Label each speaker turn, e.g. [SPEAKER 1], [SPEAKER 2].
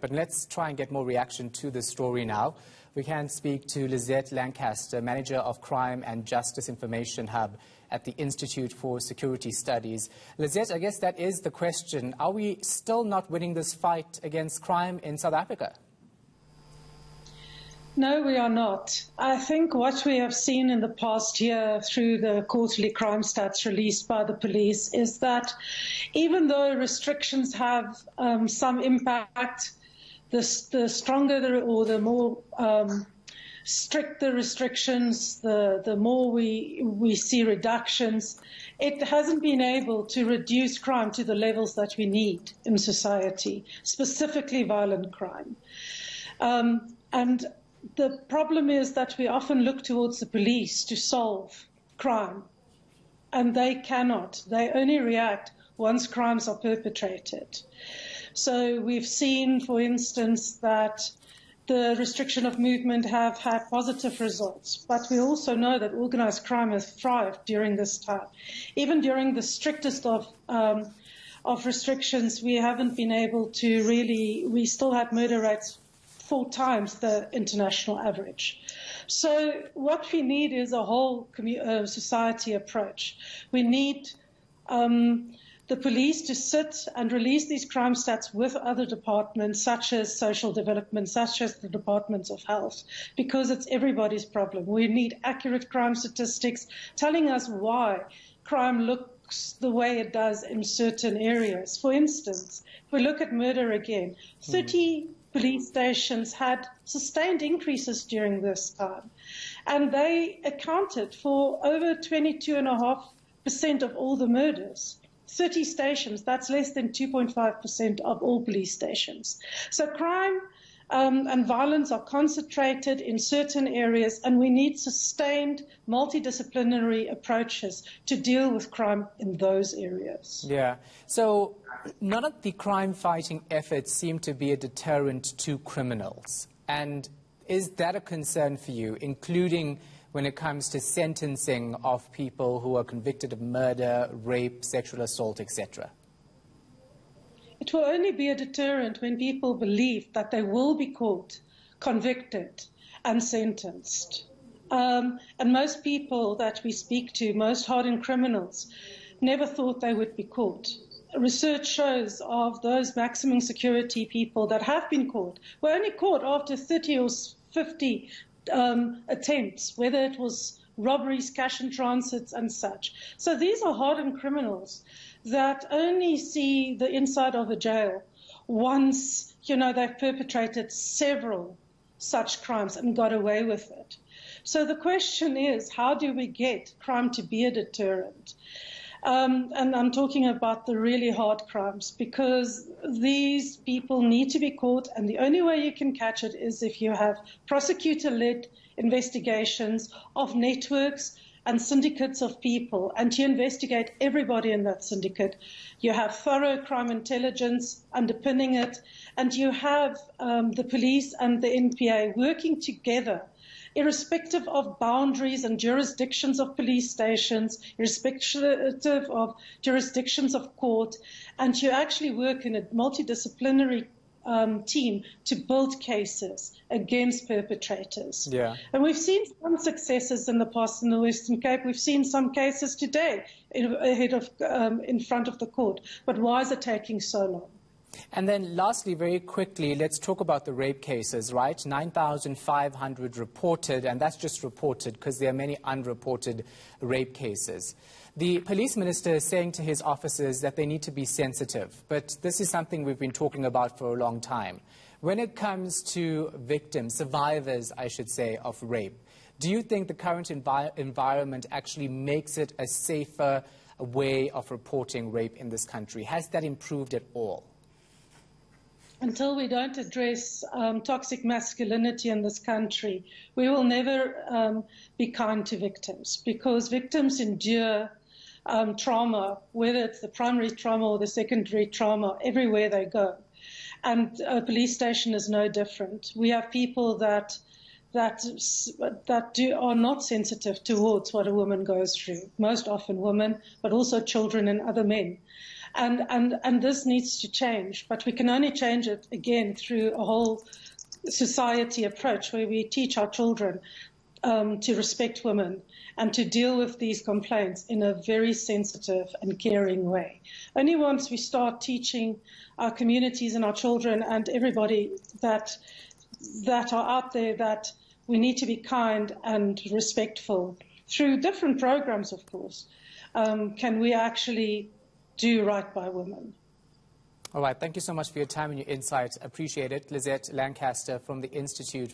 [SPEAKER 1] But let's try and get more reaction to this story now. We can speak to Lizette Lancaster, Manager of Crime and Justice Information Hub at the Institute for Security Studies. Lizette, I guess that is the question. Are we still not winning this fight against crime in South Africa?
[SPEAKER 2] No, we are not. I think what we have seen in the past year through the quarterly crime stats released by the police is that even though restrictions have some impact, the stronger or the more strict the restrictions, the more we see reductions. It hasn't been able to reduce crime to the levels that we need in society, specifically violent crime. And the problem is that we often look towards the police to solve crime, and they cannot. They only react once crimes are perpetrated. So we've seen, for instance, that the restriction of movement have had positive results, but we also know that organized crime has thrived during this time. Even during the strictest of restrictions, we haven't been able to we still had murder rates 4 times the international average. So what we need is a whole society approach. We need the police to sit and release these crime stats with other departments, such as social development, such as the departments of health, because it's everybody's problem. We need accurate crime statistics telling us why crime looks the way it does in certain areas. For instance, if we look at murder again, 30 police stations had sustained increases during this time, and they accounted for over 22.5% of all the murders. 30 stations, that's less than 2.5% of all police stations. So crime and violence are concentrated in certain areas, and we need sustained multidisciplinary approaches to deal with crime in those areas.
[SPEAKER 1] Yeah. So none of the crime-fighting efforts seem to be a deterrent to criminals. And is that a concern for you, including when it comes to sentencing of people who are convicted of murder, rape, sexual assault, etc.?
[SPEAKER 2] It will only be a deterrent when people believe that they will be caught, convicted, and sentenced. And most people that we speak to, most hardened criminals, never thought they would be caught. Research shows of those maximum security people that have been caught were only caught after 30 or 50 attempts, whether it was robberies, cash and transits and such. So these are hardened criminals that only see the inside of a jail once, they've perpetrated several such crimes and got away with it. So the question is, how do we get crime to be a deterrent? And I'm talking about the really hard crimes, because these people need to be caught, and the only way you can catch it is if you have prosecutor-led investigations of networks and syndicates of people, and you investigate everybody in that syndicate. You have thorough crime intelligence underpinning it, and you have the police and the NPA working together, irrespective of boundaries and jurisdictions of police stations, irrespective of jurisdictions of court, and you actually work in a multidisciplinary team to build cases against perpetrators.
[SPEAKER 1] Yeah.
[SPEAKER 2] And we've seen some successes in the past in the Western Cape. We've seen some cases today in front of the court. But why is it taking so long?
[SPEAKER 1] And then lastly, very quickly, let's talk about the rape cases, right? 9,500 reported, and that's just reported because there are many unreported rape cases. The police minister is saying to his officers that they need to be sensitive, but this is something we've been talking about for a long time. When it comes to victims, survivors, I should say, of rape, do you think the current environment actually makes it a safer way of reporting rape in this country? Has that improved at all?
[SPEAKER 2] Until we don't address toxic masculinity in this country, we will never be kind to victims, because victims endure trauma, whether it's the primary trauma or the secondary trauma, everywhere they go. And a police station is no different. We have people that are not sensitive towards what a woman goes through, most often women, but also children and other men. And this needs to change, but we can only change it, again, through a whole society approach where we teach our children to respect women and to deal with these complaints in a very sensitive and caring way. Only once we start teaching our communities and our children and everybody that are out there that we need to be kind and respectful through different programs, of course, can we actually do right by women.
[SPEAKER 1] All right. Thank you so much for your time and your insight. Appreciate it. Lizette Lancaster from the Institute.